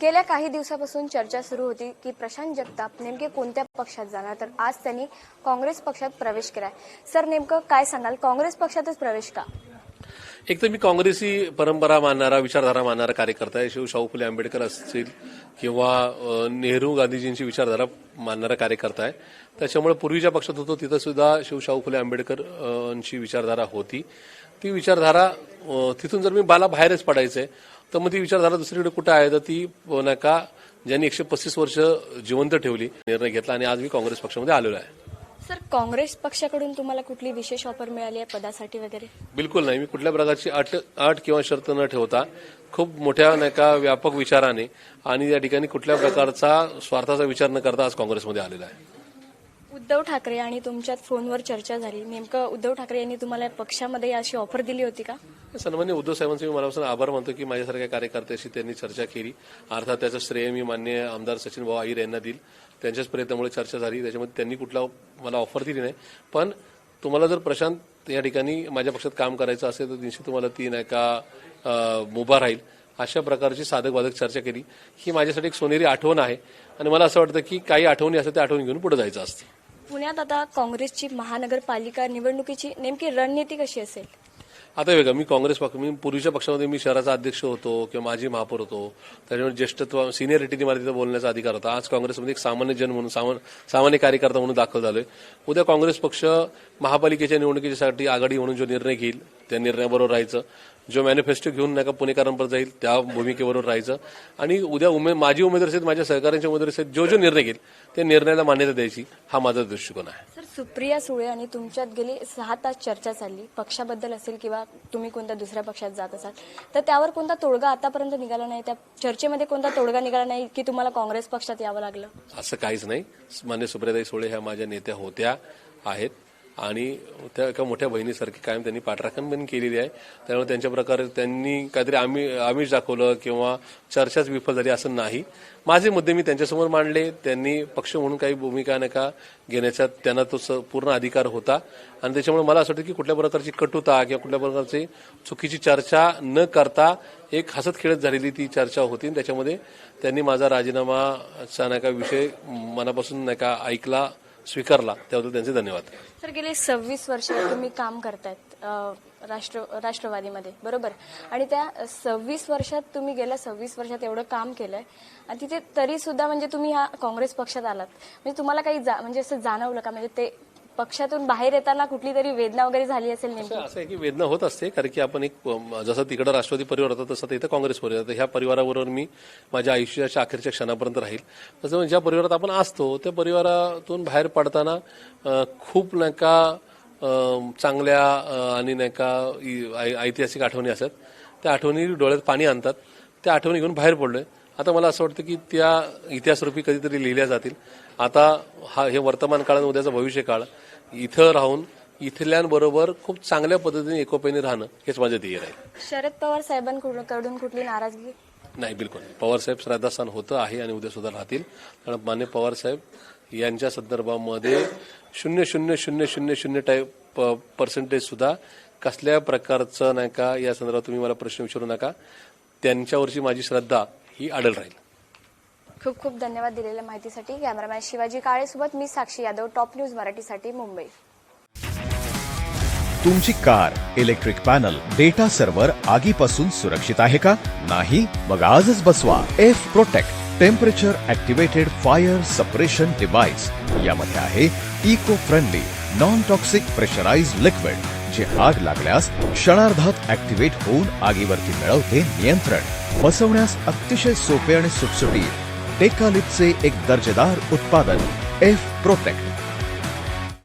गेल्या काही दिवसापासून चर्चा सुरू होती की प्रशांत जगताप नेमके कोणत्या पक्षात जाणार, तर आज त्यांनी काँग्रेस पक्षात प्रवेश केलाय. सर, नेमकं काय सांगाल, काँग्रेस पक्षातच प्रवेश का? एक तर मी काँग्रेसी परंपरा मानणारा, विचारधारा मानणारा कार्यकर्ता आहे. शाहू फुले आंबेडकर असतील किंवा नेहरू गांधीजींची विचारधारा मानणारा कार्यकर्ता आहे. त्याच्यामुळे पूर्वीच्या पक्षात होतो तिथं सुद्धा शाहू फुले आंबेडकरांची विचारधारा होती. ती विचारधारा तिथून जर मी बाहेरच पडायचंय तर मग ती विचारधारा दुसरीकडे कुठे आहे, तर ती नका ज्यांनी 135 वर्ष जिवंत ठेवली, निर्णय घेतला आणि आज मी काँग्रेस पक्षामध्ये आलेलो आहे. सर, काँग्रेस पक्षाकडून तुम्हाला कुठली विशेष ऑफर मिळाली आहे पदासाठी वगैरे? बिलकुल नाही. मी कुठल्या प्रकारची अट किंवा शर्त न ठेवता खूप मोठ्या व्यापक विचाराने आणि या ठिकाणी कुठल्या प्रकारचा स्वार्थाचा विचार न करता आज काँग्रेसमध्ये आलेला आहे. उद्धव ठाकरे आणि तुमच्यात फोनवर चर्चा झाली. नेमकं उद्धव ठाकरे यांनी तुम्हाला पक्षामध्ये अशी ऑफर दिली होती का? सन्मान्य उद्धव साहेबांचे मी मनापासून आभार मानतो की माझ्यासारख्या कार्यकर्त्याशी त्यांनी चर्चा केली. अर्थात त्याचं श्रेय मी माननीय आमदार सचिन भाऊ आहिर यांना देईल. त्यांच्याच प्रयत्नामुळे चर्चा झाली. त्याच्यामध्ये त्यांनी कुठला मला ऑफर दिली नाही. पण तुम्हाला जर प्रशांत या ठिकाणी माझ्या पक्षात काम करायचं असेल तर निश्चित तुम्हाला ती मुभा राहील अशा प्रकारची साधक बाधक चर्चा केली. ही माझ्यासाठी एक सोनेरी आठवण आहे आणि मला असं वाटतं की काही आठवणी असतात त्या आठवणी घेऊन पुढे जायचं असतं. पुण्यात आता काँग्रेसची महानगरपालिका निवडणुकीची नेमकी रणनीती कशी असेल? आता वेगळं, मी पूर्वीच्या पक्षामध्ये मी शहराचा अध्यक्ष होतो किंवा माजी महापौर होतो. त्याच्यामुळे ज्येष्ठत्व, सिनियरिटीने मला तिथं बोलण्याचा अधिकार होता. आज काँग्रेसमध्ये एक सामान्य जन म्हणून, सामान्य कार्यकर्ता म्हणून दाखल झालोय. उद्या काँग्रेस पक्ष महापालिकेच्या निवडणुकीसाठी आघाडी म्हणून जो निर्णय घेईल त्या निर्णयाबरोबर राहायचं. जो मॅनिफेस्टो घेऊन पुणेकरांपर्यंत जाईल त्या भूमिकेबरोबर राहायचं आणि उद्या माझी उमेदवार आहेत, माझ्या सहकाऱ्यांच्या उमेदवार आहेत, जो निर्णय घेईल त्या निर्णयाला मान्यता द्यायची, हा माझा दृष्टिकोन आहे. सर, सुप्रिया सुळे आणि तुमच्यात गेली 6 तास चर्चा चालली, पक्षाबद्दल असेल किंवा तुम्ही कोणत्या दुसऱ्या पक्षात जात असाल, तर त्यावर कोणता तोडगा आतापर्यंत निघाला नाही? त्या चर्चेमध्ये कोणता तोडगा निघाला नाही की तुम्हाला काँग्रेस पक्षात यावं लागलं? असं काहीच नाही. मान्य सुप्रियाताई सुळे ह्या माझ्या नेत्या होत्या, आहेत आणि त्या एका मोठ्या बहिणीसारखी कायम त्यांनी पाठराखण पण केलेली आहे. त्यामुळे त्यांच्या प्रकारे त्यांनी काहीतरी आमिष दाखवलं किंवा चर्चाच विफल झाली असं नाही. माझे मुद्दे मी त्यांच्यासमोर मांडले. त्यांनी पक्ष म्हणून काही भूमिका घेण्याचा त्यांना तो पूर्ण अधिकार होता आणि त्याच्यामुळे मला असं वाटतं की कुठल्या प्रकारची कटुता किंवा कुठल्या प्रकारची चुकीची चर्चा न करता एक हसत खेळत झालेली ती चर्चा होती. त्याच्यामध्ये त्यांनी माझा राजीनामाचा विषय मनापासून ऐकला, स्वीकारला, त्याबद्दल त्यांचे धन्यवाद. सर, गेले 26 वर्ष तुम्ही काम करतायत राष्ट्रवादीमध्ये, बरोबर? आणि त्या 26 वर्षात तुम्ही गेल्या 26 वर्षात एवढं काम केलंय आणि तिथे तरी सुद्धा म्हणजे तुम्ही ह्या काँग्रेस पक्षात आलात, म्हणजे तुम्हाला काही म्हणजे असं जाणवलं का? म्हणजे ते पक्षातून बाहेर येताना कुठली तरी वेदना वगैरे झाली असेल? नेमकी असं आहे की वेदना होत असते, कारण की आपण एक जसं तिकडं राष्ट्रवादी परिवार होता तसं इथं काँग्रेस परिवार होता. ह्या परिवाराबरोबर मी माझ्या आयुष्याच्या अखेरच्या क्षणापर्यंत राहील. तसं ज्या परिवारात आपण असतो त्या परिवारातून बाहेर पडताना खूप चांगल्या आणि ऐतिहासिक आठवणी असतात. त्या आठवणी डोळ्यात पाणी आणतात. त्या आठवणी घेऊन बाहेर पडलोय. आता मला असं वाटतं की त्या इतिहासरूपी कधीतरी लिहिल्या जातील. आता हे वर्तमान काळ आणि उद्याचा भविष्य काळ इथं राहून इथल्यांबरोबर खूप चांगल्या पद्धतीने एकोप्याने राहणं हेच माझं ध्येय आहे. शरद पवार साहेबांकडून कुठली नाराजगी नाही? बिलकुल. पवारसाहेब श्रद्धास्थान होतं, आहे आणि उद्या सुद्धा राहतील. कारण मान्य पवारसाहेब यांच्या संदर्भामध्ये 0.0000% सुद्धा कसल्या प्रकारचं या संदर्भात तुम्ही मला प्रश्न विचारू नका. त्यांच्यावरची माझी श्रद्धा ही अडल राहील. खूप खूप धन्यवाद दिलेल्या माहितीसाठी. कॅमेरामॅन शिवाजी काळेसोबत मी साक्षी यादव, टॉप न्यूज मराठीसाठी, मुंबई. तुमची car, electric panel, data server आगीपासून सुरक्षित आहे का? नाही? मग आजच बसवा F protect temperature activated fire suppression device. यामध्ये आहे eco friendly non toxic pressurised liquid, जे आग लागल्यास क्षणार्धात ऍक्टिव्हेट होऊन आगीवरती मिळवते नियंत्रण. बसवण्यास अतिशय सोपे आणि सुटसुटीत टेकालिपचे एक दर्जेदार उत्पादन एफ प्रोटेक्ट.